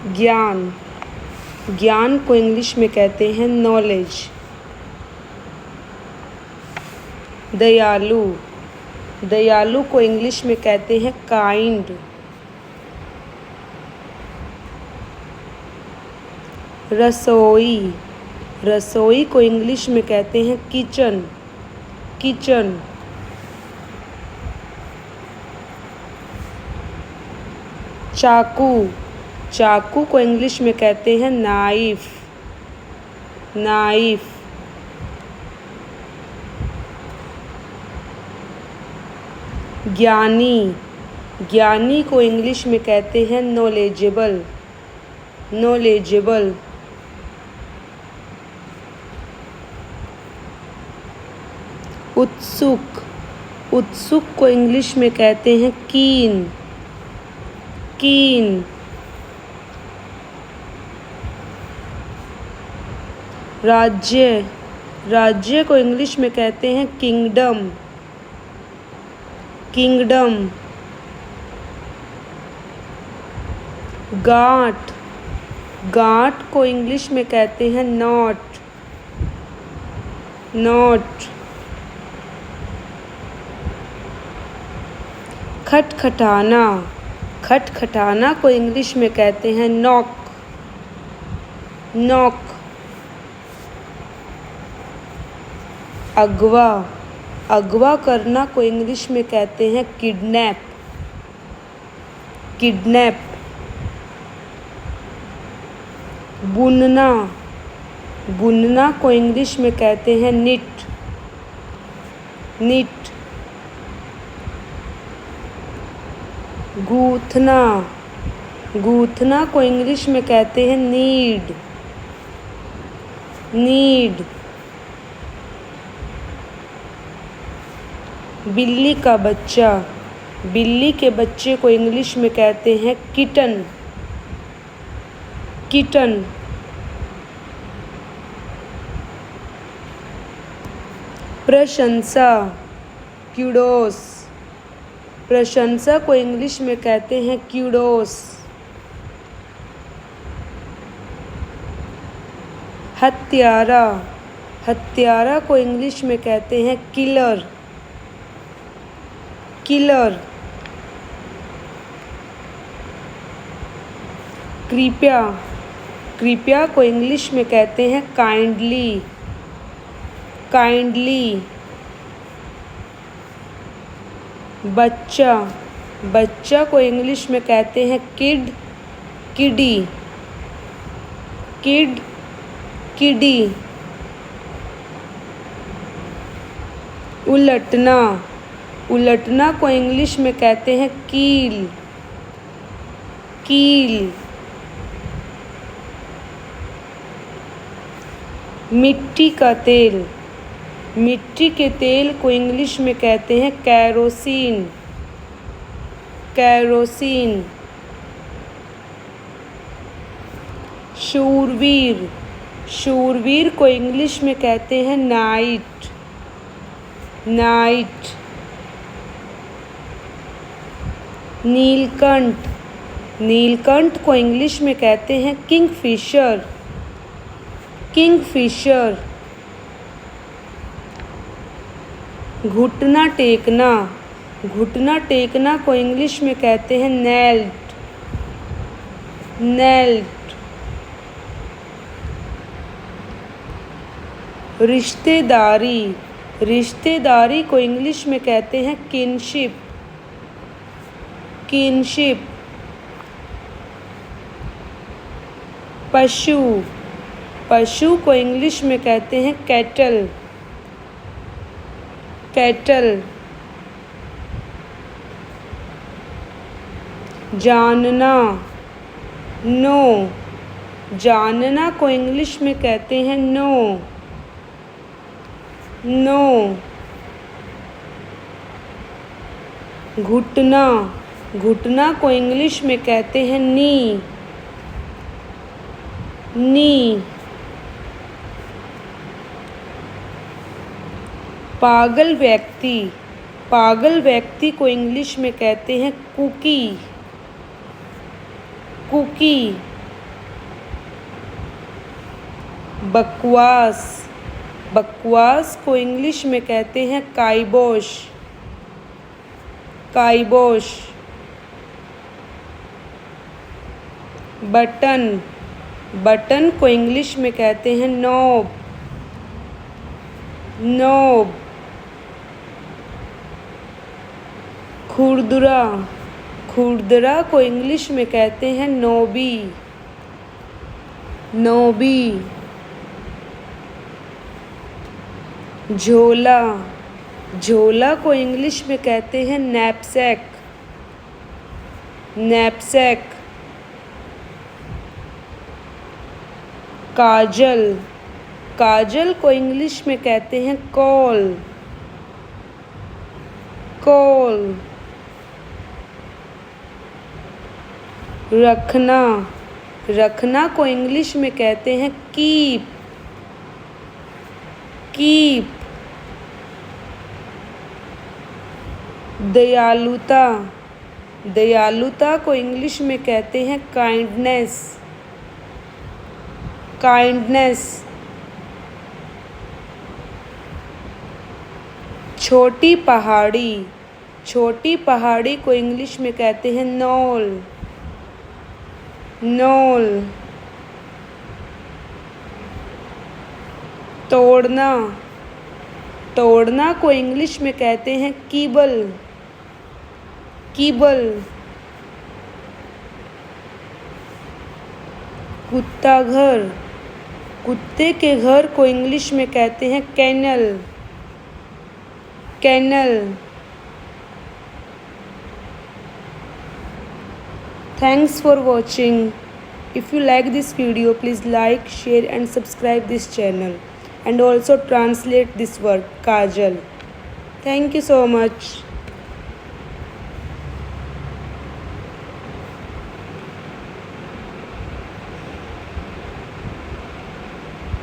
ज्ञान, ज्ञान को इंग्लिश में कहते हैं नॉलेज। दयालु, दयालु को इंग्लिश में कहते हैं काइंड। रसोई, रसोई को इंग्लिश में कहते हैं किचन, किचन। चाकू, चाकू को इंग्लिश में कहते हैं नाइफ, नाइफ। ज्ञानी, ज्ञानी को इंग्लिश में कहते हैं नॉलेजेबल, नॉलेजेबल। उत्सुक, उत्सुक को इंग्लिश में कहते हैं कीन, कीन। राज्य, राज्य को इंग्लिश में कहते हैं किंगडम, किंगडम। गांठ, गांठ को इंग्लिश में कहते हैं नॉट, नॉट। खटखटाना, खटखटाना को इंग्लिश में कहते हैं नॉक, नॉक। अगवा, अगवा करना को इंग्लिश में कहते हैं किडनैप, किडनैप। बुनना, बुनना को इंग्लिश में कहते हैं निट, निट। गूंथना, गूंथना को इंग्लिश में कहते हैं नीड, नीड। बिल्ली का बच्चा, बिल्ली के बच्चे को इंग्लिश में कहते हैं किटन, किटन। प्रशंसा, क्यूडोस, प्रशंसा को इंग्लिश में कहते हैं क्यूडोस। हत्यारा, हत्यारा को इंग्लिश में कहते हैं किलर, किलर। कृपया, कृपया को इंग्लिश में कहते हैं काइंडली, काइंडली। बच्चा, बच्चा को इंग्लिश में कहते हैं किड, किडी, किड, किडी। उलटना, उलटना को इंग्लिश में कहते हैं कील, कील। मिट्टी का तेल, मिट्टी के तेल को इंग्लिश में कहते हैं कैरोसिन, कैरोसिन। शूरवीर, शूरवीर को इंग्लिश में कहते हैं नाइट, नाइट। नीलकंठ, नीलकंठ को इंग्लिश में कहते हैं किंगफिशर, किंगफिशर। घुटना टेकना, घुटना टेकना को इंग्लिश में कहते हैं नेल्ट, नेल्ट। रिश्तेदारी, रिश्तेदारी को इंग्लिश में कहते हैं किनशिप, किनशिप। पशु, पशु को इंग्लिश में कहते हैं कैटल, कैटल। जानना, नो, जानना को इंग्लिश में कहते हैं नो, नो। घुटना, घुटना को इंग्लिश में कहते हैं नी, नी। पागल व्यक्ति, पागल व्यक्ति को इंग्लिश में कहते हैं कुकी, कुकी। बकवास, बकवास को इंग्लिश में कहते हैं काइबोश, काइबोश। बटन, बटन को इंग्लिश में कहते हैं नॉब, नॉब। खुरदुरा, खुरदुरा को इंग्लिश में कहते हैं नोबी, नोबी। झोला, झोला को इंग्लिश में कहते हैं नैपसैक, नैपसैक। काजल, काजल को इंग्लिश में कहते हैं कॉल, कॉल। रखना, रखना को इंग्लिश में कहते हैं कीप, कीप। दयालुता, दयालुता को इंग्लिश में कहते हैं काइंडनेस, काइंडनेस। छोटी पहाड़ी, छोटी पहाड़ी को इंग्लिश में कहते हैं नोल, नोल। तोड़ना, तोड़ना को इंग्लिश में कहते हैं कीबल, कीबल। कुत्ता घर, कुत्ते के घर को इंग्लिश में कहते हैं canal, canal. Thanks for watching. If you like this video, please like, share and subscribe this channel, and also translate this word Kajal. Thank you so much.